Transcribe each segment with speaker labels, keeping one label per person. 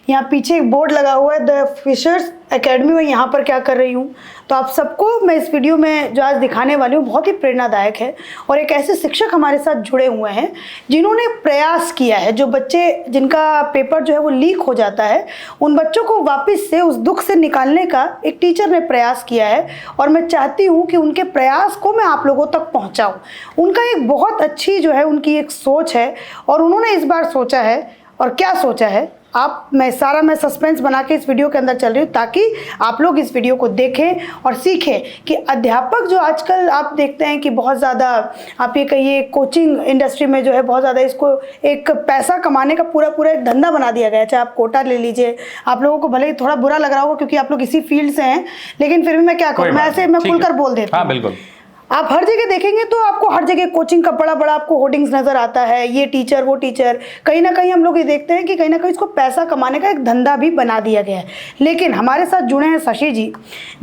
Speaker 1: यहाँ पीछे एक बोर्ड लगा हुआ है द ऑफिसर्स एकेडमी में, यहाँ पर क्या कर रही हूँ। तो आप सबको मैं इस वीडियो में जो आज दिखाने वाली हूँ बहुत ही प्रेरणादायक है, और एक ऐसे शिक्षक हमारे साथ जुड़े हुए हैं जिन्होंने प्रयास किया है, जो बच्चे जिनका पेपर जो है वो लीक हो जाता है, उन बच्चों को वापस से उस दुख से निकालने का एक टीचर ने प्रयास किया है, और मैं चाहती हूँ कि उनके प्रयास को मैं आप लोगों तक पहुँचाऊँ। उनका एक बहुत अच्छी जो है उनकी एक सोच है, और उन्होंने इस बार सोचा है, और क्या सोचा है मैं सस्पेंस बना के इस वीडियो के अंदर चल रही हूँ ताकि आप लोग इस वीडियो को देखें और सीखें कि अध्यापक जो आजकल आप देखते हैं कि बहुत ज़्यादा आप ये कहिए कोचिंग इंडस्ट्री में जो है बहुत ज़्यादा इसको एक पैसा कमाने का पूरा एक धंधा बना दिया गया है। चाहे आप कोटा ले लीजिए, आप लोगों को भले ही थोड़ा बुरा लग रहा होगा क्योंकि आप लोग इसी फील्ड से हैं, लेकिन फिर भी मैं क्या करूँ, मैं खुलकर बोल देती हूँ।
Speaker 2: हाँ बिल्कुल।
Speaker 1: आप हर जगह देखेंगे तो आपको हर जगह कोचिंग का बड़ा बड़ा आपको होर्डिंग्स नजर आता है, ये टीचर वो टीचर। कहीं ना कहीं हम लोग ये देखते हैं कि कहीं ना कहीं इसको पैसा कमाने का एक धंधा भी बना दिया गया है। लेकिन हमारे साथ जुड़े हैं शशि जी,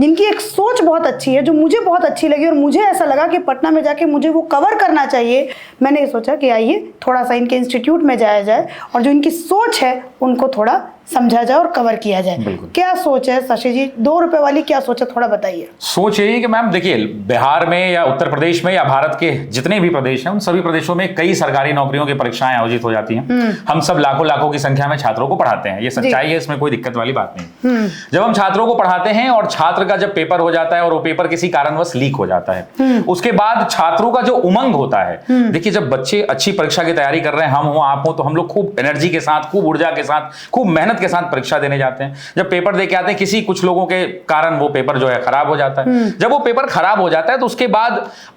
Speaker 1: जिनकी एक सोच बहुत अच्छी है, जो मुझे बहुत अच्छी लगी, और मुझे ऐसा लगा कि पटना में जाके मुझे वो कवर करना चाहिए। मैंने सोचा कि आइए थोड़ा सा इनके इंस्टीट्यूट में जाया जाए और जो इनकी सोच है उनको थोड़ा समझा जाए और कवर किया जाए। क्या सोच है शशि जी, 2 रुपए वाली क्या सोच है, थोड़ा बताइए।
Speaker 2: सोच यही कि मैम देखिए, बिहार में या उत्तर प्रदेश में या भारत के जितने भी प्रदेश हैं उन सभी प्रदेशों में कई सरकारी नौकरियों की परीक्षाएं आयोजित हो जाती हैं। हम सब लाखों की संख्या में छात्रों को पढ़ाते हैं, ये सच्चाई है, इसमें कोई दिक्कत वाली बात नहीं। जब हम छात्रों को पढ़ाते हैं और छात्र का जब पेपर हो जाता है और वो पेपर किसी कारणवश लीक हो जाता है, उसके बाद छात्रों का जो उमंग होता है, देखिए जब बच्चे अच्छी परीक्षा की तैयारी कर रहे हैं, हम हो आप हो, तो हम लोग खूब एनर्जी के साथ, खूब ऊर्जा के साथ, खूब मेहनत के साथ परीक्षा देने जाते हैं। जब पेपर दे के आते हैं, कुछ लोगों के कारण वो पेपर जो है खराब हो जाता है। जब वो पेपर खराब हो जाता है तो उसके बाद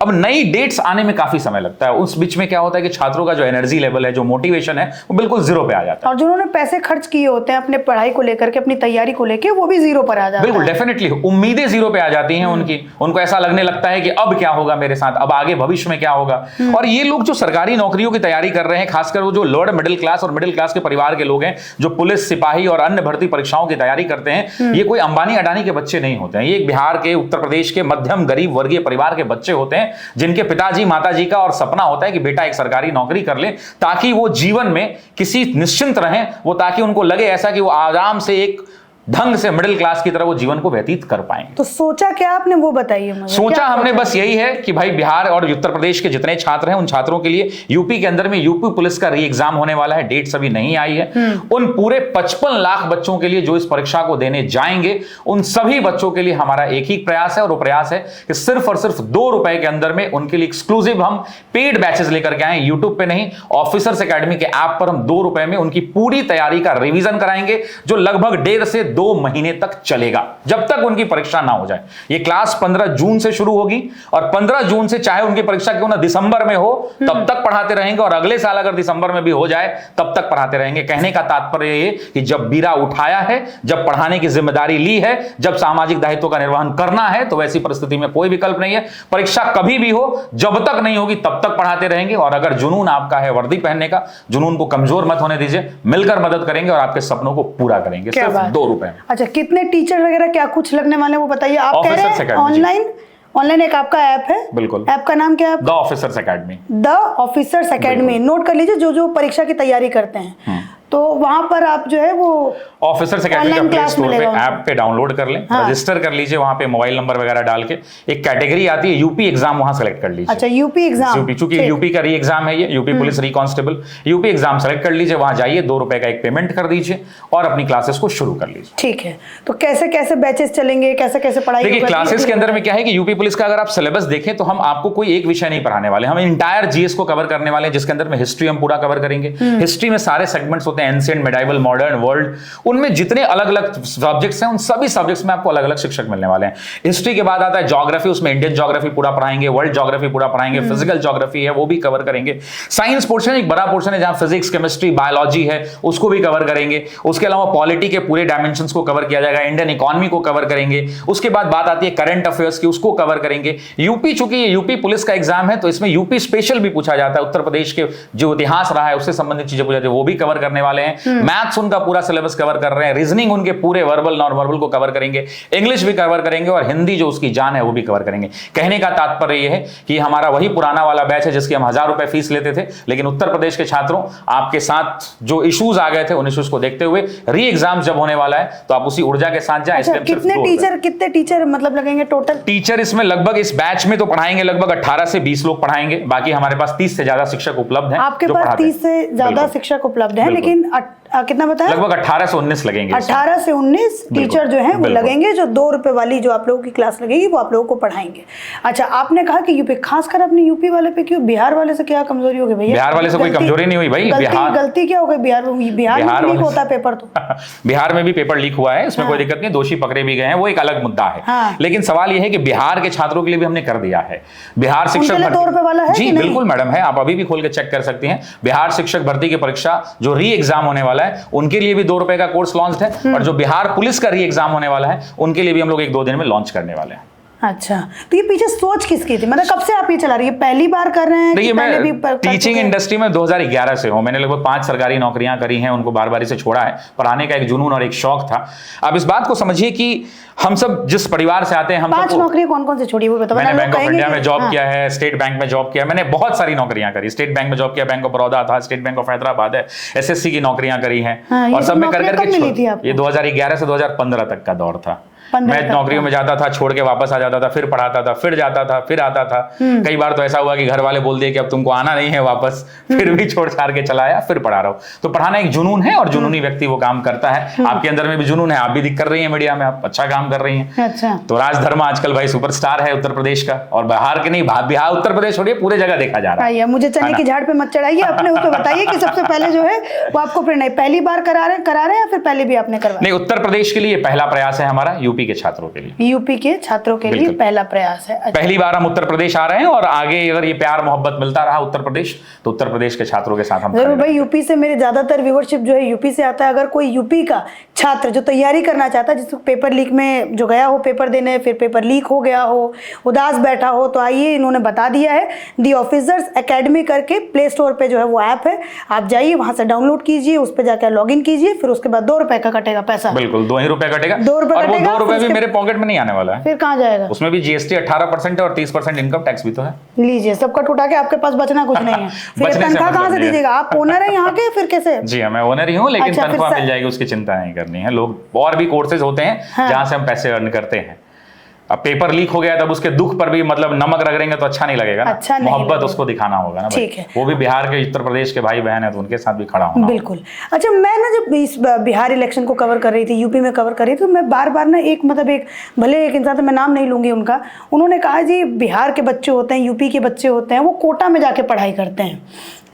Speaker 2: अब नई डेट्स आने में काफी समय लगता है। उस बीच में क्या होता है कि छात्रों का जो एनर्जी लेवल है, जो मोटिवेशन है, वो बिल्कुल जीरो पे आ जाता है,
Speaker 1: और जिन्होंने पैसे खर्च किए होते हैं अपने पढ़ाई को लेकर के, अपनी तैयारी को लेकर, वो भी जीरो पर आ जाता है।
Speaker 2: बिल्कुल डेफिनेटली उम्मीदें जीरो पे आ जाती हैं उनकी। उनको ऐसा लगने लगता है कि अब क्या होगा मेरे साथ, अब आगे भविष्य में क्या होगा। और ये लोग जो सरकारी नौकरियों की तैयारी कर रहे हैं, खासकर वो जो लोअर मिडिल क्लास और मिडिल क्लास के परिवार के लोग हैं, जो पुलिस, सिपाही और अन्य भर्ती परीक्षाओं की तैयारी करते हैं, ये कोई अंबानी अडानी के बच्चे नहीं होते हैं। ये बिहार के, उत्तर प्रदेश के मध्यम गरीब वर्गीय परिवार के बच्चे होते हैं, जिनके पिताजी माताजी का और सपना होता है कि बेटा एक सरकारी नौकरी कर ले, ताकि वो जीवन में किसी निश्चिंत रहें, वो ताकि उनको लगे ऐसा कि वो आराम से एक ढंग से मिडिल क्लास की तरह वो जीवन को व्यतीत कर पाएंगे।
Speaker 1: तो सोचा क्या आपने, वो बताइए मुझे।
Speaker 2: सोचा हमने बस यही है कि भाई बिहार और उत्तर प्रदेश के जितने छात्र हैं उन छात्रों के लिए यूपी के अंदर में यूपी पुलिस का री एग्जाम होने वाला है, डेट अभी नहीं आई है। उन पूरे 55 लाख बच्चों के लिए जो इस परीक्षा को देने जाएंगे, उन सभी बच्चों के लिए हमारा एक ही प्रयास है, और वो प्रयास है कि सिर्फ और सिर्फ 2 रुपए के अंदर में उनके लिए एक्सक्लूसिव हम पेड बैचेस लेकर के आए। यूट्यूब पे नहीं, ऑफिसर्स एकेडमी के ऐप पर हम 2 रुपए में उनकी पूरी तैयारी का रिवीजन कराएंगे, जो लगभग 1.5 से 2 महीने तक चलेगा, जब तक उनकी परीक्षा ना हो जाए। ये क्लास 15 जून से शुरू होगी, और 15 जून से चाहे उनकी परीक्षा क्यों ना दिसंबर में हो, तब तक पढ़ाते रहेंगे, और अगले साल अगर दिसंबर में भी हो जाए तब तक पढ़ाते रहेंगे। कहने का तात्पर्य ये कि जब बीड़ा उठाया है, जब पढ़ाने की जिम्मेदारी ली है, जब सामाजिक दायित्व का निर्वहन करना है, तो वैसी परिस्थिति में कोई विकल्प नहीं है। परीक्षा कभी भी हो, जब तक नहीं होगी तब तक पढ़ाते रहेंगे। और अगर जुनून आपका है वर्दी पहनने का, जुनून को कमजोर मत होने दीजिए, मिलकर मदद करेंगे और आपके सपनों को पूरा करेंगे, सिर्फ 2 रुपए।
Speaker 1: अच्छा, कितने टीचर वगैरह क्या कुछ लगने वाले वो बताइए। आप कह रहे हैं ऑनलाइन एक आपका ऐप है।
Speaker 2: बिल्कुल।
Speaker 1: ऐप का नाम क्या है?
Speaker 2: The officers academy.
Speaker 1: The officers academy, note कर लीजिए जो परीक्षा की तैयारी करते हैं। तो वहां पर आप जो है वो
Speaker 2: ऑफिसर्स एकेडमी का प्ले स्टोर पे ऐप पे डाउनलोड कर लें, रजिस्टर कर लीजिए, वहां पे मोबाइल नंबर वगैरह डाल के एक कैटेगरी आती है यूपी एग्जाम, वहां सेलेक्ट कर लीजिए।
Speaker 1: अच्छा, यूपी एग्जाम,
Speaker 2: चूंकि यूपी का री एग्जाम है ये, यूपी पुलिस री कांस्टेबल, यूपी एग्जाम सेलेक्ट कर लीजिए, वहां जाइए, 2 रुपए का एक पेमेंट कर दीजिए और अपनी क्लासेस को शुरू कर लीजिए।
Speaker 1: ठीक है, तो कैसे कैसे बैचेस चलेंगे, कैसे कैसे पढ़ाई?
Speaker 2: देखिए, क्लासेस के अंदर में क्या है कि यूपी पुलिस का अगर आप सिलेबस देखें तो हम आपको कोई एक विषय नहीं पढ़ाने वाले, हम इंटायर जीएस को कवर करने वाले हैं, जिसके अंदर में हिस्ट्री हम पूरा कवर करेंगे। हिस्ट्री में सारे सेगमेंट्स होते हैं, एंशिएंट, मेडाइवल, मॉडर्न, वर्ल्ड, उनमें जितने अलग अलग सब्जेक्ट्स हैं उन सभी सब्जेक्ट्स में आपको अलग अलग शिक्षक मिलने वाले हैं। हिस्ट्री के बाद आता है ज्योग्राफी, उसमें इंडियन ज्योग्राफी पूरा पढ़ाएंगे, वर्ल्ड ज्योग्राफी पूरा पढ़ाएंगे, फिजिकल ज्योग्राफी है वो भी कवर करेंगे। साइंस पोर्शन एक बड़ा पोर्शन है जहां फिजिक्स, केमिस्ट्री, बायोलॉजी है, उसको भी कवर करेंगे। उसके अलावा पॉलिटी के पूरे डायमेंशंस को कवर किया जाएगा, इंडियन इकोनॉमी को कवर करेंगे। उसके बाद बात आती है करंट अफेयर्स की, उसको कवर करेंगे। यूपी, चूंकि ये यूपी पुलिस का एग्जाम है तो इसमें यूपी स्पेशल भी पूछा जाता है, उत्तर प्रदेश के जो इतिहास रहा है उससे संबंधित चीजें पूछा जाती है, वो भी कवर करने वाले हैं, मैथ्स उनका पूरा सिलेबस कवर कर रहे हैं, रीजनिंग उनके पूरे वर्बल नॉन वर्बल को कवर करेंगे, इंग्लिश भी कवर करेंगे और हिंदी जो उसकी जान है वो भी कवर करेंगे। कहने का तात्पर्य यह है कि हमारा वही पुराना वाला बैच है जिसकी हम 1000 रुपए फीस लेते थे, लेकिन उत्तर प्रदेश के छात्रों आपके साथ जो इश्यूज आ गए थे उन इश्यूज को देखते हुए री एग्जाम जब होने वाला है तो आप उसी ऊर्जा के साथ जाए।
Speaker 1: अच्छा, कितने टीचर मतलब लगेंगे टोटल?
Speaker 2: टीचर इसमें लगभग इस बैच में तो पढ़ाएंगे लगभग 18 से 20 लोग पढ़ाएंगे, बाकी हमारे पास 30 से ज्यादा शिक्षक उपलब्ध हैं।
Speaker 1: आपके पास 30 से ज्यादा शिक्षक उपलब्ध हैं, लेकिन कितना बताया?
Speaker 2: लगभग 18 से 19 लगेंगे।
Speaker 1: 18 से 19 टीचर जो हैं वो लगेंगे, जो 2 रुपए वाली जो आप लोगों की क्लास लगेगी वो आप लोगों को पढ़ाएंगे। अच्छा, आपने कहा कि यूपी, खासकर अपने यूपी वाले पे क्यों? बिहार वाले से क्या कमजोरी हो गई भैया?
Speaker 2: बिहार वाले से कोई कमजोरी नहीं हुई भाई।
Speaker 1: गलती क्या हो गई? बिहार में लीक होता है पेपर तो।
Speaker 2: बिहार में भी पेपर लीक हुआ है, इसमें कोई दिक्कत नहीं, दोषी पकड़े भी गए हैं, वो एक अलग मुद्दा है। लेकिन सवाल यह है कि बिहार के छात्रों के लिए भी हमने कर दिया है। बिहार शिक्षक
Speaker 1: 2 रुपए वाला है
Speaker 2: जी बिल्कुल मैडम है, आप अभी भी खोल के चेक कर सकती हैं। बिहार शिक्षक भर्ती की परीक्षा जो री एग्जाम होने वाला है उनके लिए भी 2 रुपए का कोर्स लॉन्च है, और जो बिहार पुलिस का री एग्जाम होने वाला है उनके लिए भी हम लोग 1-2 दिन में लॉन्च करने वाले हैं।
Speaker 1: अच्छा, तो ये पीछे सोच किसकी थी? मतलब कब से आप ये चला रही है? पहली बार कर रहे हैं?
Speaker 2: देखिए, मैं टीचिंग इंडस्ट्री में 2011 से हूं। मैंने लगभग 5 सरकारी नौकरियां करी हैं, उनको बार-बार से छोड़ा है। पढ़ाने का एक जुनून और एक शौक था। अब इस बात को समझिए कि हम सब जिस परिवार से आते हैं, हम
Speaker 1: 5 नौकरियां कौन-कौन से छोड़ी वो बताओ।
Speaker 2: मैंने बैंक ऑफ इंडिया में जॉब किया है, स्टेट बैंक में जॉब किया, मैंने बहुत सारी नौकरियां करी। स्टेट बैंक में जॉब किया, बैंक ऑफ बड़ौदा था, स्टेट बैंक ऑफ हैदराबाद है, एसएससी की नौकरियां करी हैं, और सब में कर करके ये 2011 से 2015 तक का दौर था। मैं नौकरियों में जाता था, छोड़ के वापस आ जाता था, फिर पढ़ाता था, फिर जाता था, फिर आता था। कई बार तो ऐसा हुआ कि घर वाले बोल दिए कि अब तुमको आना नहीं है वापस, फिर भी छोड़ छाड़ के चला आया, फिर पढ़ा रहा हूं। तो पढ़ाना एक जुनून है और जुनूनी व्यक्ति वो काम करता है। आपके अंदर में भी जुनून है, आप भी दिख कर रही हैं मीडिया में, आप अच्छा काम कर रही हैं।
Speaker 1: अच्छा,
Speaker 2: तो राजधर्म आजकल भाई सुपरस्टार है उत्तर प्रदेश का, और बिहार के नहीं, बिहार उत्तर प्रदेश छोड़िए पूरे जगह देखा जा रहा है।
Speaker 1: मुझे चने की झाड़ पे मत चढ़ाइए, अपने उसको बताइए कि सबसे पहले जो है वो आपको प्रेरणा पहली बार करा रहे हैं या फिर पहले भी आपने करवाया?
Speaker 2: नहीं, उत्तर प्रदेश के लिए पहला प्रयास है हमारा, यूपी के छात्रों के लिए।
Speaker 1: यूपी के छात्रों के लिए पहला प्रयास है। अच्छा।
Speaker 2: पहली बार हम उत्तर प्रदेश आ रहे हैं, और आगे अगर ये प्यार मोहब्बत मिलता रहा उत्तर प्रदेश, तो उत्तर प्रदेश के छात्रों के साथ हम
Speaker 1: जरूर भाई। यूपी से मेरे ज्यादातर व्यूअरशिप जो है यूपी से आता है। अगर कोई यूपी का छात्र जो तैयारी करना चाहता है, जिसको पेपर लीक में जो गया हो पेपर देने, फिर पेपर लीक हो गया हो, उदास बैठा हो, तो आइए, इन्होंने बता दिया है। दी ऑफिसर्स एकेडमी करके प्ले स्टोर पे जो है वो ऐप है, आप जाइए वहां से डाउनलोड कीजिए, उस पर जाकर लॉग इन कीजिए, फिर उसके बाद 2 रुपए का कटेगा पैसा।
Speaker 2: बिल्कुल 2 ही रुपए कटेगा,
Speaker 1: 2 रुपए
Speaker 2: और वो 2 रुपए भी मेरे पॉकेट में नहीं आने वाला है।
Speaker 1: फिर कहाँ जाएगा?
Speaker 2: उसमें भी जीएसटी 18% है और 30% इनकम टैक्स भी तो है।
Speaker 1: लीजिए, सबका उठा के आपके पास बचना कुछ नहीं है। फिर तनख्वाह कहाँ से दीजिएगा? आप ओनर है यहाँ के, फिर कैसे?
Speaker 2: जी हाँ, मैं ओनर ही हूँ, लेकिन तनख्वाह मिल जाएगी, उसकी चिंता नहीं करनी है। लोग और भी कोर्सेज होते हैं जहाँ से हम पैसे अर्न करते हैं। अब पेपर लीक हो गया तब उसके दुख पर भी मतलब नमक रगड़ेंगे तो अच्छा नहीं लगेगा ना।
Speaker 1: अच्छा,
Speaker 2: मोहब्बत उसको दिखाना होगा ना।
Speaker 1: ठीक है,
Speaker 2: वो भी बिहार के उत्तर प्रदेश के भाई बहन है तो उनके साथ भी खड़ा होना।
Speaker 1: बिल्कुल। अच्छा, मैं ना जब इस बिहार इलेक्शन को कवर कर रही थी, यूपी में कवर कर रही थी, तो मैं बार बार ना एक भले एक इंसान, तो मैं नाम नहीं लूंगी उनका, उन्होंने कहा जी बिहार के बच्चे होते हैं, यूपी के बच्चे होते हैं, वो कोटा में जाके पढ़ाई करते हैं।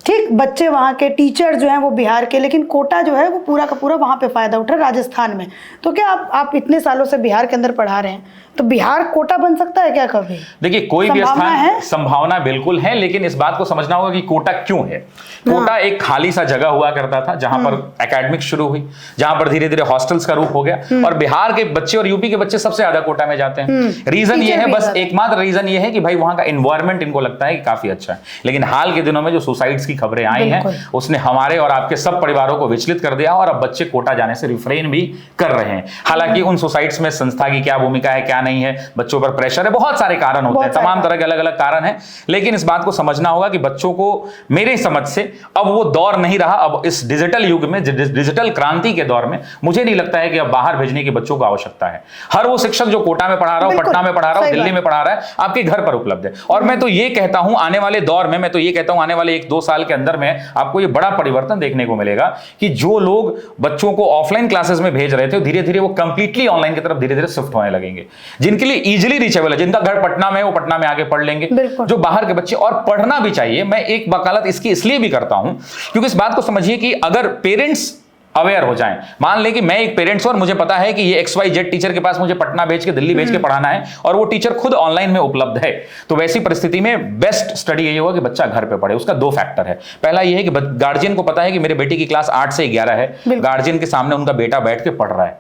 Speaker 1: ठीक, बच्चे वहाँ के, टीचर जो हैं वो बिहार के, लेकिन कोटा जो है वो पूरा का पूरा वहाँ पे फायदा उठा राजस्थान में। तो क्या आप इतने सालों से बिहार के अंदर पढ़ा रहे हैं, तो बिहार कोटा बन सकता है क्या कभी?
Speaker 2: देखिए, कोई भी स्थान संभावना बिल्कुल है, लेकिन इस बात को समझना होगा कि कोटा क्यों है। कोटा एक खाली सा जगह हुआ करता था जहां पर एकेडमिक शुरू हुई, जहां पर धीरे धीरे हॉस्टल्स का रूप हो गया, और बिहार के बच्चे और यूपी के बच्चे सबसे ज्यादा कोटा में जाते हैं। रीजन ये है, बस एकमात्र रीजन ये है कि भाई वहां का एनवायरमेंट इनको लगता है कि काफी अच्छा है। लेकिन हाल के दिनों में जो सुसाइड्स की खबरें आई हैं, उसने हमारे और आपके सब परिवारों को विचलित कर दिया, और अब बच्चे कोटा जाने से रिफ्रेन भी कर रहे हैं। हालांकि उन सुसाइड्स में संस्था की क्या भूमिका है, क्या नहीं है, बच्चों पर प्रेशर है, बहुत सारे कारण होते हैं, तमाम तरह के अलग अलग कारण हैं। लेकिन इस बात को समझना होगा कि बच्चों को, मेरे समझ से अब वो दौर नहीं रहा। अब इस डिजिटल युग में, डिजिटल क्रांति के दौर में, मुझे नहीं लगता है कि अब बाहर भेजने के बच्चों को आवश्यकता है। हर वो शिक्षक जो कोटा में पढ़ा रहा हो, पटना में पढ़ा रहा हो, दिल्ली में पढ़ा रहा है, आपके घर पर उपलब्ध है। और मैं तो ये कहता हूं आने वाले दौर में, आने वाले 1-2 साल के अंदर में आपको ये बड़ा परिवर्तन देखने को मिलेगा कि जो लोग बच्चों को ऑफलाइन क्लासेस में भेज रहे थे, धीरे धीरे वो कंप्लीटली ऑनलाइन की तरफ धीरे धीरे शिफ्ट होने लगेंगे। जिनके लिए इजीली रीचेबल है, जिनका घर पटना में है, वो पटना में आके पढ़ लेंगे। जो बाहर के बच्चे, और पढ़ना भी चाहिए। मैं एक वकालत इसकी इसलिए भी करता हूं क्योंकि इस बात को समझिए कि अगर पेरेंट्स अवेयर हो जाएं, मान लें कि मैं एक पेरेंट्स हूं और मुझे पता है कि ये XYZ टीचर के पास मुझे पटना भेज के, दिल्ली भेज के पढ़ाना है, और वो टीचर खुद ऑनलाइन में उपलब्ध है, तो वैसी परिस्थिति में बेस्ट स्टडी यही होगा कि बच्चा घर पे पढ़े। उसका 2 फैक्टर है। पहला ये है कि गार्जियन को पता है कि मेरे बेटे की क्लास 8 से 11 है, गार्जियन के सामने उनका बेटा बैठ के पढ़ रहा है।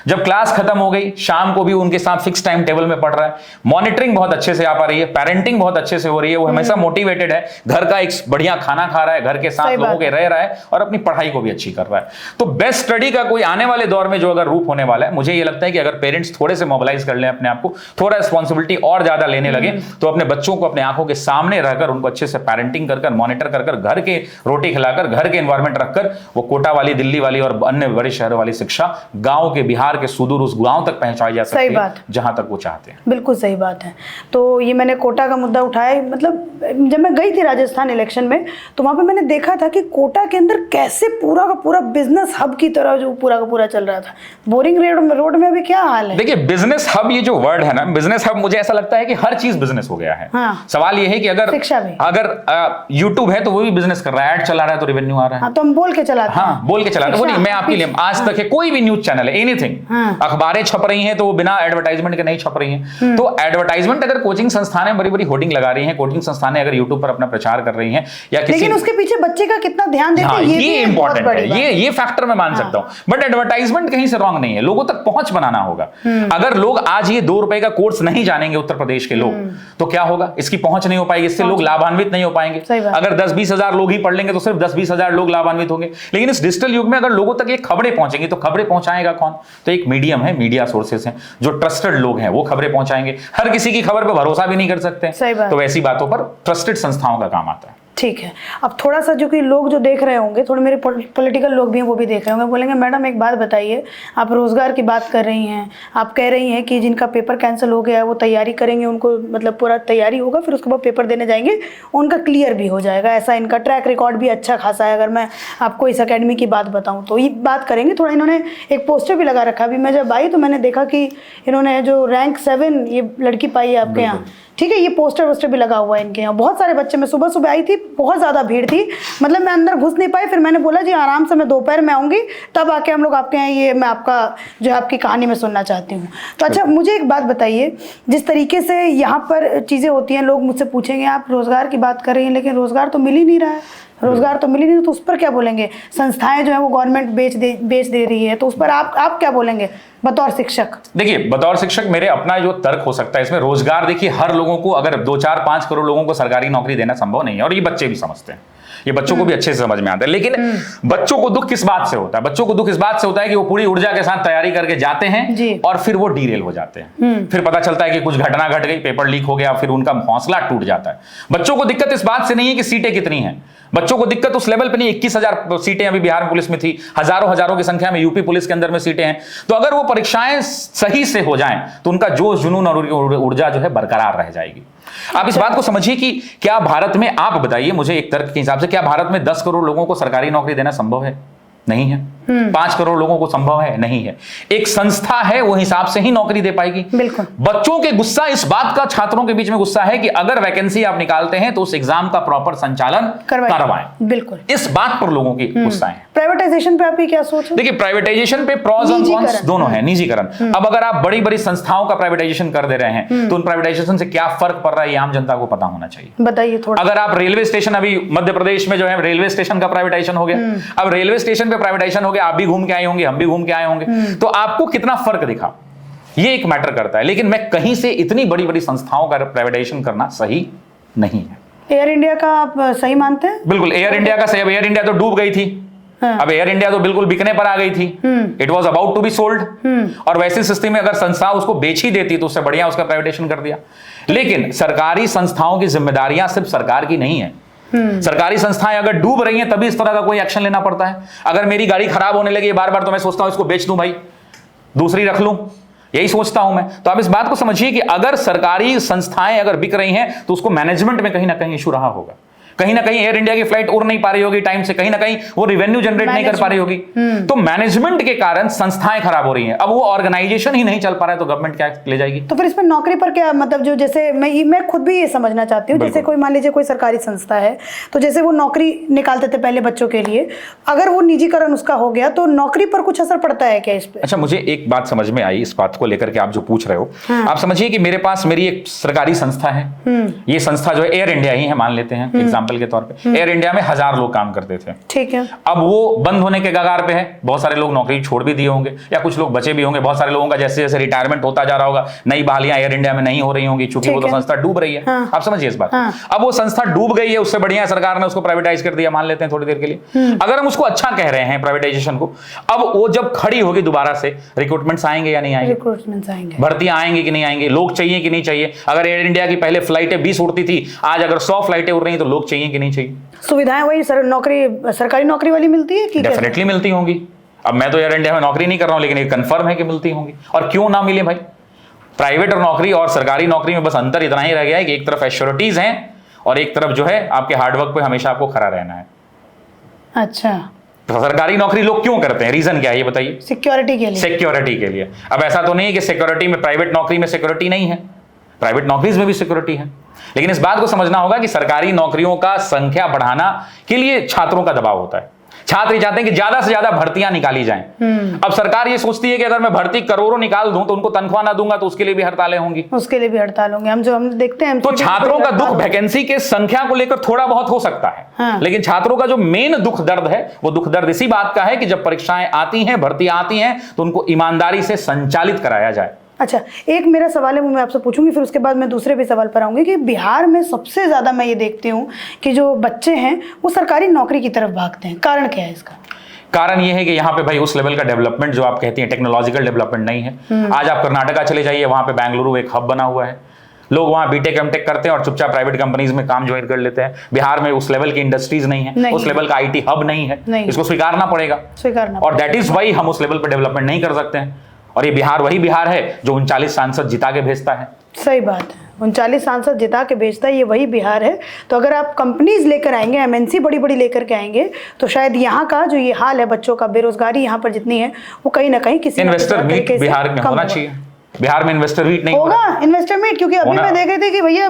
Speaker 2: जब क्लास खत्म हो गई, शाम को भी उनके साथ फिक्स टाइम टेबल में पढ़ रहा है, मॉनिटरिंग बहुत अच्छे से आ पा रही है, पेरेंटिंग बहुत अच्छे से हो रही है, वो हमेशा मोटिवेटेड है, घर का एक बढ़िया खाना खा रहा है, घर के साथ लोगों के रह रहा है और अपनी पढ़ाई को भी अच्छी कर रहा है। तो बेस्ट स्टडी का कोई आने वाले दौर में जो अगर रूप होने वाला है, मुझे ये लगता है कि अगर पेरेंट्स थोड़े से मोबिलाइज कर लें अपने आप को, थोड़ा रिस्पॉन्सिबिलिटी और ज्यादा लेने लगे, तो अपने बच्चों को अपने आंखों के सामने रहकर उनको अच्छे से पेरेंटिंग कर मॉनिटर कर घर के रोटी खिलाकर, घर के एनवायरमेंट रखकर, वो कोटा वाली, दिल्ली वाली और अन्य बड़े शहरों वाली शिक्षा गांव के, बिहार के सुदूर उस गांव तक पहुंचाई जा सकती है जहां तक वो चाहते हैं।
Speaker 1: बिल्कुल सही बात है। तो ये मैंने कोटा का मुद्दा उठाया, मतलब जब मैं गई थी राजस्थान इलेक्शन में, तो वहां पे मैंने देखा था कि कोटा के अंदर कैसे पूरा का पूरा बिजनेस हब की तरह जो पूरा का पूरा चल रहा था। बोरिंग रोड में अभी क्या हाल है?
Speaker 2: देखिए, बिजनेस हब, ये जो वर्ड है ना, बिजनेस हब, मुझे ऐसा लगता है कि हर चीज बिजनेस हो गया है।
Speaker 1: हाँ।
Speaker 2: सवाल ये है कि अगर यूट्यूब है तो वो भी बिजनेस कर रहा है, ऐड चला रहा है तो रेवेन्यू आ रहा है।
Speaker 1: हाँ, तो हम बोल के चलाते हैं।
Speaker 2: हाँ, बोल के चलाते हैं। मैं आपके लिए आज तक है, कोई भी न्यूज चैनल है, एनीथिंग, अखबारें छप रही हैं तो वो बिना एडवर्टाइजमेंट के नहीं छप रही हैं। तो एडवर्टाइजमेंट अगर कोचिंग संस्थानें बड़ी बड़ी होर्डिंग लगा रही हैं, कोचिंग संस्थानें अगर यूट्यूब पर अपना प्रचार कर रही हैं, या किसी,
Speaker 1: लेकिन उसके पीछे बच्चे का कितना ध्यान देते हैं,
Speaker 2: ये इंपॉर्टेंट है, ये फैक्टर मैं मान सकता हूं। बट एडवर्टाइजमेंट कहीं से रॉन्ग नहीं है, लोगों तक पहुंच बनाना होगा। अगर लोग आज ये 2 रुपए का कोर्स नहीं जानेंगे उत्तर प्रदेश के लोग, तो क्या होगा? इसकी पहुंच नहीं हो पाएगी, इससे लोग लाभान्वित नहीं हो पाएंगे। अगर 10-20 हजार लोग ही पढ़ लेंगे तो सिर्फ 10-20 हजार लोग लाभान्वित होंगे। लेकिन इस डिजिटल युग में अगर लोगों तक ये खबरें पहुंचेंगी तो खबरें पहुंचाएगा कौन? तो एक मीडियम है, मीडिया सोर्सेस हैं, जो ट्रस्टेड लोग हैं वो खबरें पहुंचाएंगे। हर किसी की खबर पर भरोसा भी नहीं कर सकते, तो ऐसी बातों पर ट्रस्टेड संस्थाओं का काम आता है।
Speaker 1: ठीक है। अब थोड़ा सा जो कि लोग जो देख रहे होंगे, थोड़े मेरे पॉलिटिकल लोग भी हैं, वो भी देख रहे होंगे, बोलेंगे मैडम एक बात बताइए, आप रोजगार की बात कर रही हैं, आप कह रही हैं कि जिनका पेपर कैंसिल हो गया है वो तैयारी करेंगे, उनको मतलब पूरा तैयारी होगा, फिर उसके बाद पेपर देने जाएंगे, उनका क्लियर भी हो जाएगा, ऐसा इनका ट्रैक रिकॉर्ड भी अच्छा खासा है। अगर मैं आपको इस अकेडमी की बात बताऊँ तो ये बात करेंगे। थोड़ा इन्होंने एक पोस्टर भी लगा रखा। अभी मैं जब आई तो मैंने देखा कि इन्होंने जो रैंक 7 ये लड़की पाई है आपके यहाँ, ठीक है, ये पोस्टर भी लगा हुआ है इनके यहाँ। बहुत सारे बच्चे, मैं सुबह आई थी, बहुत ज़्यादा भीड़ थी, मतलब मैं अंदर घुस नहीं पाई। फिर मैंने बोला जी आराम से मैं दोपहर में आऊँगी, तब आके हम लोग आपके यहाँ, ये मैं आपका जो है आपकी कहानी में सुनना चाहती हूँ। तो अच्छा, मुझे एक बात बताइए, जिस तरीके से यहाँ पर चीज़ें होती हैं, लोग मुझसे पूछेंगे आप रोज़गार की बात कर रही हैं, लेकिन रोज़गार तो मिल ही नहीं रहा है, रोजगार तो मिली नहीं, तो उस पर क्या बोलेंगे? संस्थाएं जो है वो गवर्नमेंट बेच दे रही है, तो उस पर आप क्या बोलेंगे बतौर शिक्षक? देखिए,
Speaker 2: बतौर शिक्षक मेरे अपना जो तर्क हो सकता है इसमें, रोजगार, देखिए हर लोगों को, अगर 2-4-5 करोड़ लोगों को सरकारी नौकरी देना संभव नहीं है, और ये बच्चे भी समझते हैं, ये बच्चों को भी अच्छे से समझ में आता है। लेकिन बच्चों को दुख किस बात से होता है? बच्चों को दुख इस बात से होता है कि वो पूरी ऊर्जा के साथ तैयारी करके जाते हैं और फिर वो डीरेल हो जाते हैं। फिर पता चलता है कि कुछ घटना घट गई, पेपर लीक हो गया, फिर उनका हौसला टूट जाता है। बच्चों को दिक्कत इस बात से नहीं है कि सीटें कितनी हैं, बच्चों को दिक्कत उस लेवल पे नहीं। 21,000 सीटें अभी बिहार पुलिस में थी, हजारों की संख्या में यूपी पुलिस के अंदर में सीटें हैं। तो अगर वो परीक्षाएं सही से हो जाएं तो उनका जोश, जुनून और ऊर्जा जो है बरकरार रह जाएगी। आप इस बात को समझिए कि क्या भारत में, आप बताइए मुझे एक तर्क के हिसाब से, क्या भारत में 10 करोड़ लोगों को सरकारी नौकरी देना संभव है? नहीं है। 5 करोड़ लोगों को संभव है? नहीं है। एक संस्था है, वो हिसाब से ही नौकरी दे पाएगी।
Speaker 1: बिल्कुल।
Speaker 2: बच्चों के गुस्सा इस बात का, छात्रों के बीच में गुस्सा है कि अगर वैकेंसी आप निकालते हैं तो उस एग्जाम का प्रॉपर संचालन करवाएं।
Speaker 1: बिल्कुल,
Speaker 2: इस बात पर लोगों की गुस्सा है।
Speaker 1: प्राइवेटाइजेशन पे आपकी क्या सोच है?
Speaker 2: देखिए, प्राइवेटाइजेशन पे प्रॉज और कॉन्स दोनों है। निजीकरण, अब अगर आप बड़ी बड़ी संस्थाओं का प्राइवेटाइजेशन कर दे रहे हैं तो उन प्राइवेटाइजेशन से क्या फर्क पड़ रहा है, ये आम जनता को पता होना चाहिए।
Speaker 1: बताइए थोड़ा।
Speaker 2: अगर आप रेलवे स्टेशन, अभी मध्य प्रदेश में जो है रेलवे स्टेशन का प्राइवेटाइजेशन हो गया, अब रेलवे स्टेशन पे प्राइवेटाइजेशन हो गया, आप भी घूम के आए होंगे, हम भी घूम के आए होंगे, तो आपको कितना फर्क दिखा, ये एक मैटर करता है। लेकिन मैं कहीं से इतनी बड़ी बड़ी संस्थाओं का प्राइवेटाइजेशन करना सही नहीं है।
Speaker 1: एयर इंडिया का आप सही मानते हैं?
Speaker 2: बिल्कुल, एयर इंडिया का सही। अब एयर इंडिया तो डूब गई थी, अब एयर इंडिया तो बिल्कुल बिकने पर आ गई थी, it was about to be sold, और वैसी स्थिति में अगर संस्था उसको बेच ही देती तो उससे बढ़िया उसका प्राइवेटाइजेशन कर दिया। लेकिन सरकारी संस्थाओं की जिम्मेदारियां सिर्फ सरकार की नहीं है। सरकारी संस्थाएं अगर डूब रही हैं तभी इस तरह का कोई एक्शन लेना पड़ता है। अगर मेरी गाड़ी खराब होने लगी बार बार, तो मैं सोचता हूं इसको बेच दूं भाई, दूसरी रख लूं, यही सोचता हूं मैं। तो आप इस बात को समझिए कि अगर सरकारी संस्थाएं अगर बिक रही हैं तो उसको मैनेजमेंट में कहीं ना कहीं इशू रहा होगा। कहीं ना कहीं एयर इंडिया की फ्लाइट उड़ नहीं पा रही होगी टाइम से, कहीं ना कहीं वो रेवेन्यू जनरेट नहीं कर पा रही होगी। तो मैनेजमेंट के कारण संस्थाएं खराब हो रही हैं। अब वो ऑर्गेनाइजेशन ही नहीं चल पा रहा है तो गवर्नमेंट क्या ले जाएगी?
Speaker 1: तो फिर इसमें नौकरी पर क्या मतलब, जो जैसे मैं खुद भी ये समझना चाहती हूँ, जैसे कोई मान लीजिए कोई सरकारी संस्था है, तो जैसे वो नौकरी निकालते थे पहले बच्चों के लिए, अगर वो निजीकरण उसका हो गया तो नौकरी पर कुछ असर पड़ता है क्या इस पे?
Speaker 2: अच्छा, मुझे एक बात समझ में आई इस बात को लेकर के आप जो पूछ रहे हो। आप समझिए कि मेरे पास मेरी एक सरकारी संस्था है, ये संस्था जो है एयर इंडिया ही है मान लेते हैं एग्जाम्पल एग्जाम्पल के तौर पे एयर इंडिया में 1000 लोग काम करते थे,
Speaker 1: ठीक है।
Speaker 2: अब वो बंद होने के कगार पे है, बहुत सारे लोग नौकरी छोड़ भी दिए होंगे या कुछ लोग बचे भी होंगे, बहुत सारे लोगों का जैसे जैसे रिटायरमेंट होता जा रहा होगा, नई बहालियां एयर इंडिया में नहीं हो रही होंगी, चूंकि वो तो संस्था डूब रही है।
Speaker 1: हाँ।
Speaker 2: आप समझिए इस बात। अब वो संस्था डूब गई है, उससे बढ़िया सरकार ने उसको प्राइवेटाइज कर दिया, मान लेते हैं थोड़ी देर के लिए, अगर हम उसको अच्छा कह रहे हैं प्राइवेटाइजेशन को, अब वो जब खड़ी होगी दोबारा से, रिक्रूटमेंट्स आएंगे या नहीं आएंगे,
Speaker 1: रिक्रूटमेंट्स आएंगे,
Speaker 2: भर्तियां आएंगे कि नहीं आएंगे, लोग चाहिए कि नहीं चाहिए। अगर एयर इंडिया की पहले फ्लाइटें 20 उड़ती थी, आज अगर 100 फ्लाइटें उड़ रही हैं तो लोग चाहिए कि नहीं चाहिए।
Speaker 1: सुविधाएं वही सरकारी नौकरी वाली मिलती है कि
Speaker 2: डेफिनेटली मिलती होंगी। अब मैं तो एयर इंडिया में नौकरी नहीं कर रहा हूं, लेकिन ये कंफर्म है कि मिलती होंगी। और क्यों ना मिले भाई, प्राइवेट और नौकरी और सरकारी नौकरी में बस अंतर इतना ही रह गया है कि एक तरफ एश्योरिटीज हैं और एक तरफ जो है आपके हार्डवर्क पे हमेशा आपको खड़ा रहना है।
Speaker 1: अच्छा,
Speaker 2: तो सरकारी नौकरी लोग क्यों करते हैं, रीजन क्या है ये बताइए।
Speaker 1: सिक्योरिटी के लिए।
Speaker 2: सिक्योरिटी के लिए। अब ऐसा तो नहीं है कि सिक्योरिटी में, प्राइवेट नौकरी में सिक्योरिटी नहीं है, प्राइवेट नौकरीज में भी सिक्योरिटी है, लेकिन इस बात को समझना होगा कि सरकारी नौकरियों का संख्या बढ़ाना के लिए छात्रों का दबाव होता है। छात्र चाहते हैं कि ज्यादा से ज्यादा भर्तियां निकाली जाएं। अब सरकार ये सोचती है कि अगर मैं भर्ती करोड़ों निकाल दूं तो उनको तनख्वाह ना दूंगा तो उसके लिए भी हड़तालें होंगी,
Speaker 1: उसके लिए भी हड़ताल होंगे। हम देखते हैं
Speaker 2: तो छात्रों का दुख वैकेंसी के संख्या को लेकर थोड़ा बहुत हो सकता है।
Speaker 1: हाँ।
Speaker 2: लेकिन छात्रों का जो मेन दुख दर्द है, वो दुख दर्द इसी बात का है कि जब परीक्षाएं आती हैं, भर्तियां आती हैं, तो उनको ईमानदारी से संचालित कराया जाए।
Speaker 1: अच्छा, एक मेरा सवाल है, वो मैं आपसे पूछूंगी, फिर उसके बाद मैं दूसरे भी सवाल पर आऊंगी कि बिहार में सबसे ज्यादा मैं ये देखती हूँ कि जो बच्चे हैं वो सरकारी नौकरी की तरफ भागते हैं, कारण क्या है इसका?
Speaker 2: कारण यह है कि यहाँ पे भाई उस लेवल का डेवलपमेंट जो आप कहती हैं टेक्नोलॉजिकल डेवलपमेंट नहीं है। आज आप कर्नाटका चले जाइए, वहां पे बेंगलुरु एक हब बना हुआ है, लोग वहां बीटेक एमटेक करते हैं और चुपचाप प्राइवेट कंपनीज में काम ज्वाइन कर लेते हैं। बिहार में उस लेवल की इंडस्ट्रीज नहीं है, उस लेवल का आईटी हब नहीं है, इसको स्वीकारना पड़ेगा। और दैट इज वाई हम उस लेवल पर डेवलपमेंट नहीं कर सकते हैं। और ये बिहार वही बिहार है जो 39 सांसद जिता के भेजता है।
Speaker 1: सही बात है, 39 सांसद जिता के भेजता है, ये वही बिहार है। तो अगर आप कंपनीज लेकर आएंगे, एमएनसी बड़ी बड़ी लेकर के आएंगे, तो शायद यहाँ का जो ये हाल है, बच्चों का बेरोजगारी यहाँ पर जितनी है, वो कहीं ना कहीं किसी
Speaker 2: इन्वेस्टर मीट बिहार में होना चाहिए। बिहार में इन्वेस्टर मीट नहीं
Speaker 1: होगा, इन्वेस्टर मीट, क्योंकि अभी मैं देख रही थी कि भैया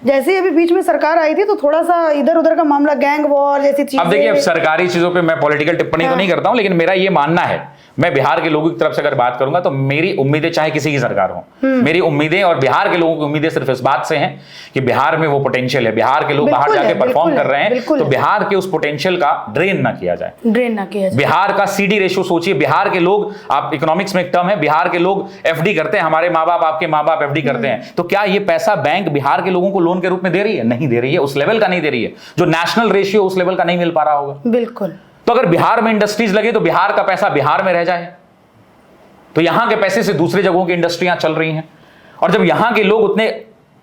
Speaker 1: जैसे ही अभी बीच में सरकार आई थी तो थोड़ा सा इधर उधर का मामला, गैंग वॉर जैसी चीजें।
Speaker 2: अब देखिए, अब सरकारी चीजों पे मैं पॉलिटिकल टिप्पणी तो नहीं करता हूं, लेकिन मेरा ये मानना है, मैं बिहार के लोगों की तरफ से अगर बात करूंगा तो मेरी उम्मीदें, चाहे किसी की सरकार हो, मेरी उम्मीदें और बिहार के लोगों की उम्मीदें सिर्फ इस बात से हैं कि बिहार में वो पोटेंशियल है, बिहार के लोग बाहर जाके परफॉर्म कर रहे हैं, तो बिहार के उस पोटेंशियल का ड्रेन ना किया जाए। बिहार का सीडी रेशियो सोचिए, बिहार के लोग, आप इकोनॉमिक्स में एक टर्म है, बिहार के लोग एफडी करते हैं, हमारे माँ बाप, आपके माँ बाप एफडी करते हैं, तो क्या ये पैसा बैंक बिहार के लोगों को लोन के रूप में दे रही है? नहीं दे रही है, उस लेवल का नहीं दे रही है, जो नेशनल रेशियो उस लेवल का नहीं मिल पा रहा होगा।
Speaker 1: बिल्कुल।
Speaker 2: तो अगर बिहार में इंडस्ट्रीज लगे तो बिहार का पैसा बिहार में रह जाए, तो यहां के पैसे से दूसरे जगहों की इंडस्ट्रियां चल रही हैं, और जब यहां के लोग उतने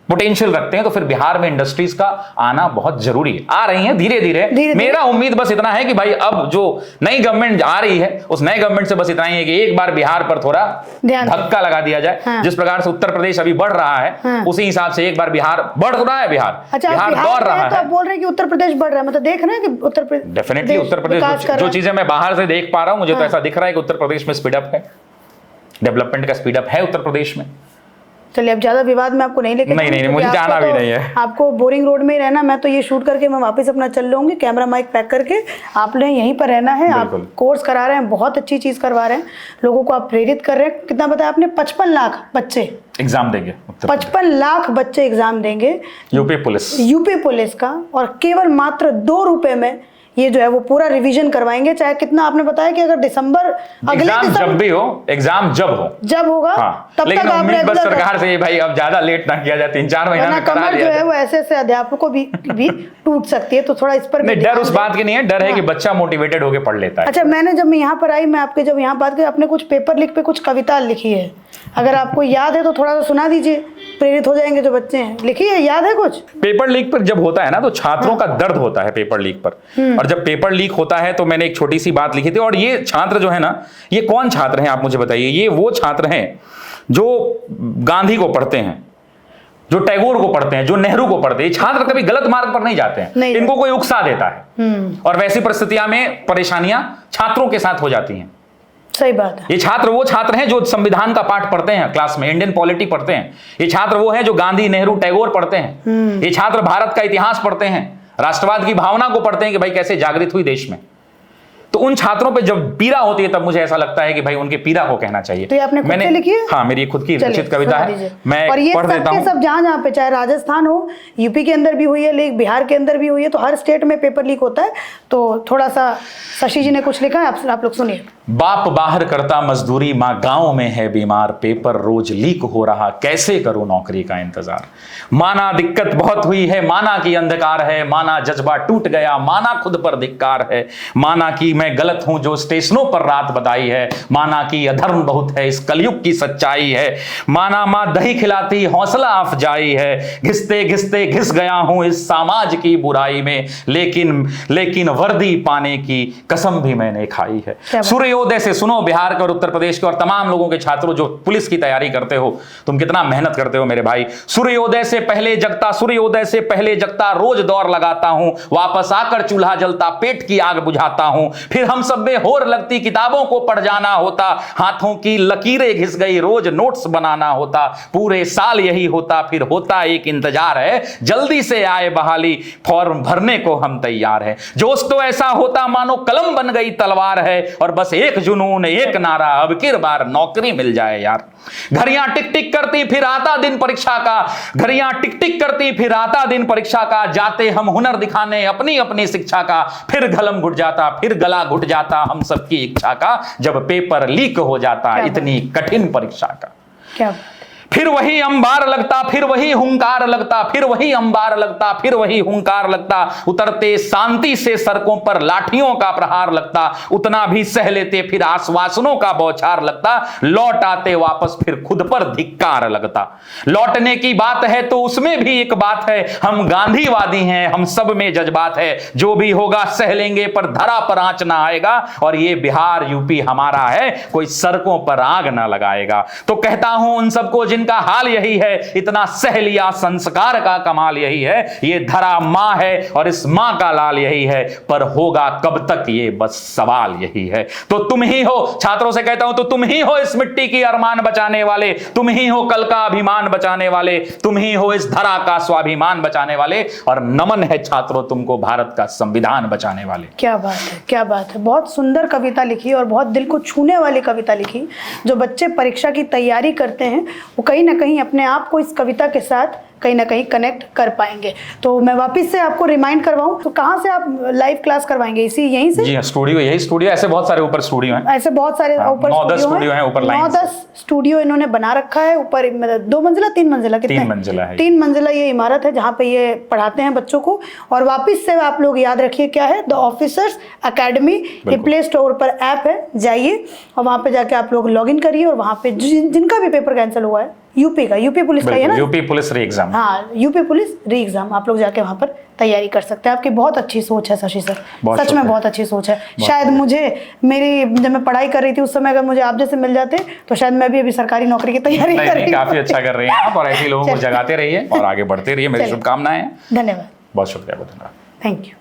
Speaker 2: पोटेंशियल रखते हैं तो फिर बिहार में इंडस्ट्रीज का आना बहुत जरूरी है। आ रही हैं धीरे धीरे। मेरा उम्मीद बस इतना है कि भाई अब जो नई गवर्नमेंट आ रही है, उस नए गवर्नमेंट से बस इतना ही है कि एक बार बिहार पर थोड़ा धक्का लगा दिया जाए। हाँ। जिस प्रकार से उत्तर प्रदेश अभी बढ़ रहा है, हाँ, उसी हिसाब से एक बार बिहार बढ़ रहा है। बिहार दौड़ रहा है।
Speaker 1: तो आप बोल रहे हैं कि उत्तर प्रदेश बढ़ रहा है, मतलब देख रहे हैं कि उत्तर प्रदेश,
Speaker 2: डेफिनेटली उत्तर प्रदेश, जो चीजें मैं बाहर से देख पा रहा हूं, मुझे तो ऐसा दिख रहा है कि उत्तर प्रदेश में स्पीडअप है, डेवलपमेंट का स्पीडअप है उत्तर प्रदेश में।
Speaker 1: चलिए, अब ज्यादा विवाद में आपको नहीं लेके,
Speaker 2: नहीं, मुझे जाना भी नहीं है।
Speaker 1: आपको बोरिंग रोड में ही रहना, मैं तो ये शूट करके मैं वापस अपना चल लूंगी, कैमरा माइक पैक करके। आपने यहीं पर रहना है। आप कोर्स करा रहे हैं, बहुत अच्छी चीज करवा रहे हैं, लोगों को आप प्रेरित कर रहे हैं। कितना बताया आपने? 55 लाख बच्चे एग्जाम देंगे, 55 लाख बच्चे एग्जाम देंगे यूपी पुलिस का, और केवल मात्र 2 रुपए में ये जो है वो पूरा रिवीजन करवाएंगे। चाहे कितना आपने बताया कि अगर दिसंबर, अगले दिसंबर
Speaker 2: जब भी हो, एग्जाम जब होगा,
Speaker 1: हाँ,
Speaker 2: तब तक आप बस सरकार से भाई अब ज्यादा लेट ना किया जाए, 3-4 महीना में करा
Speaker 1: दिया जो है वो ऐसे अध्यापकों भी टूट सकती है, तो थोड़ा इस पर
Speaker 2: डर उस बात की नहीं है, डर है कि बच्चा मोटिवेटेड होकर पढ़ लेता है।
Speaker 1: अच्छा, मैंने जब मैं यहाँ पर आई, मैं आपके जब यहाँ बात की, आपने कुछ पेपर लिख पे कुछ कविता लिखी है, अगर आपको याद है तो थोड़ा सा सुना दीजिए, प्रेरित हो जाएंगे जो बच्चे हैं। लिखी है, याद है कुछ?
Speaker 2: पेपर लीक पर जब होता है ना, तो छात्रों का दर्द होता है पेपर लीक पर, और जब पेपर लीक होता है तो मैंने एक छोटी सी बात लिखी थी। और ये छात्र जो है ना, ये कौन छात्र हैं आप मुझे बताइए? ये वो छात्र हैं जो गांधी को पढ़ते हैं, जो टैगोर को पढ़ते हैं, जो नेहरू को पढ़ते हैं। ये छात्र कभी गलत मार्ग पर नहीं जाते हैं, इनको कोई उकसा देता है, और वैसी परिस्थितियां में परेशानियां छात्रों के साथ हो जाती हैं।
Speaker 1: सही बात है।
Speaker 2: ये छात्र वो छात्र हैं जो संविधान का पाठ पढ़ते हैं क्लास में, इंडियन पॉलिटी पढ़ते हैं। ये छात्र वो हैं जो गांधी, नेहरू, टैगोर पढ़ते हैं। ये छात्र भारत का इतिहास पढ़ते हैं, राष्ट्रवाद की भावना को पढ़ते हैं कि भाई कैसे जागृत हुई देश में। तो उन छात्रों पे जब पीड़ा होती है तब मुझे ऐसा लगता है कि भाई उनके पीड़ा को कहना चाहिए।
Speaker 1: तो ये आपने खुद से लिखी है?
Speaker 2: हाँ, मेरी खुद की रचित कविता है, मैं
Speaker 1: और ये
Speaker 2: पढ़ देता हूँ।
Speaker 1: सब जहाँ पे चाहे राजस्थान हो, यूपी के अंदर भी हुई है लीक, बिहार के अंदर भी हुई है, तो हर स्टेट में पेपर लीक होता है। तो थोड़ा सा शशि जी ने कुछ लिखा है, आप लोग सुनिए।
Speaker 2: बाप बाहर करता मजदूरी, माँ गांव में है बीमार, पेपर रोज लीक हो रहा, कैसे करूं नौकरी का इंतजार। माना दिक्कत बहुत हुई है, माना कि अंधकार है, माना जज्बा टूट गया, माना खुद पर धिक्कार है, माना कि मैं गलत हूं जो स्टेशनों पर रात बधाई है, माना कि अधर्म बहुत है इस कलयुग की सच्चाई है, माना माँ दही खिलाती हौसला अफजाई है, घिसते घिसते घिस गया हूं इस समाज की बुराई में, लेकिन वर्दी पाने की कसम भी मैंने खाई है। सूर्योदय से सुनो बिहार के और उत्तर प्रदेश के और तमाम लोगों के छात्रों जो पुलिस की तैयारी करते हो, तुम कितना मेहनत करते हो मेरे भाई। सूर्योदय से पहले जगता रोज दौड़ लगाता हूं, वापस आकर चूल्हा जलता पेट की आग बुझाता हूं, फिर हम सब में होर लगती किताबों को पढ़ जाना होता, हाथों की लकीरें घिस गई रोज नोट्स बनाना होता, पूरे साल यही होता, फिर होता एक इंतजार है जल्दी से आए बहाली, फॉर्म भरने को हम तैयार है। जोश तो ऐसा होता मानो कलम बन गई तलवार है, और बस एक जुनून एक नारा, अब किर बार नौकरी मिल जाए यार। घड़ियां टिक टिक करती फिर आता दिन परीक्षा का, घड़ियां टिक टिक करती फिर आता दिन परीक्षा का, जाते हम हुनर दिखाने अपनी अपनी शिक्षा का, फिर गलम घुट जाता फिर गला घुट जाता हम सबकी इच्छा का, जब पेपर लीक हो जाता इतनी कठिन परीक्षा का।
Speaker 1: क्या
Speaker 2: फिर वही अंबार लगता, फिर वही हुंकार लगता, फिर वही अंबार लगता, फिर वही हुंकार लगता, उतरते शांति से सड़कों पर लाठियों का प्रहार लगता, उतना भी सह लेते फिर आश्वासनों का बौछार लगता, लौट आते वापस फिर खुद पर धिक्कार लगता। लौटने की बात है तो उसमें भी एक बात है, हम गांधीवादी हैं, हम सब में जज्बात है, जो भी होगा सह लेंगे पर धरा पर आंच ना आएगा, और ये बिहार यूपी हमारा है, कोई सड़कों पर आग ना लगाएगा। तो कहता हूं उन सबको जिनका हाल यही है, इतना सह लिया संस्कार का कमाल यही है, ये धरा मां है और इस मां का लाल यही है, पर होगा कब तक ये बस सवाल यही है। तो तुम ही हो, छात्रों से कहता हूं, तो तुम ही हो इस मिट्टी की अरमान बचाने वाले, तुम ही हो कल का अभिमान बचाने वाले, तुम ही हो इस धरा का स्वाभिमान बचाने वाले, और नमन है छात्रों तुमको भारत का संविधान बचाने वाले।
Speaker 1: क्या बात है, क्या बात है। बहुत सुंदर कविता लिखी और बहुत दिल को छूने वाली कविता लिखी। जो बच्चे परीक्षा की तैयारी करते हैं वो कहीं ना कहीं अपने आप को इस कविता के साथ कहीं ना कहीं कनेक्ट कर पाएंगे। तो मैं वापस से आपको रिमाइंड करवाऊं, तो कहाँ से आप लाइव क्लास करवाएंगे? इसी यहीं से?
Speaker 2: जी स्टूडियो, यही स्टूडियो, ऐसे बहुत सारे ऊपर स्टूडियो हैं,
Speaker 1: ऐसे बहुत सारे ऊपर
Speaker 2: 9-10 स्टूडियो हैं ऊपर लाइन
Speaker 1: 9-10 स्टूडियो इन्होंने बना रखा है ऊपर। 2 मंजिला 3 मंजिला कितने?
Speaker 2: 3 मंजिला है।
Speaker 1: 3 मंजिला ये इमारत है जहाँ पे ये पढ़ाते हैं बच्चों को। और वापस से आप लोग याद रखिए क्या है, द ऑफिसर्स अकेडमी, ये प्ले स्टोर पर ऐप है, जाइए और वहाँ पे जाके आप लोग लॉग इन करिए, और वहाँ पे जिनका भी पेपर कैंसिल हुआ है, यूपी पुलिस का है ना,
Speaker 2: यूपी पुलिस री एग्जाम,
Speaker 1: हाँ यूपी पुलिस री एग्जाम, आप लोग जाके वहाँ पर तैयारी कर सकते हैं। आपकी बहुत अच्छी सोच है शशि सर, सच में बहुत अच्छी सोच है। शायद मुझे जब मैं पढ़ाई कर रही थी उस समय अगर मुझे आप जैसे मिल जाते तो शायद मैं भी अभी सरकारी नौकरी की तैयारी कर रही।
Speaker 2: काफी अच्छा कर रही हैं आप, और ऐसे लोगों को जगाते रहिए और आगे बढ़ते रहिए, मेरी शुभकामनाएं।
Speaker 1: धन्यवाद,
Speaker 2: बहुत शुक्रिया, बहुत धन्यवाद,
Speaker 1: थैंक यू।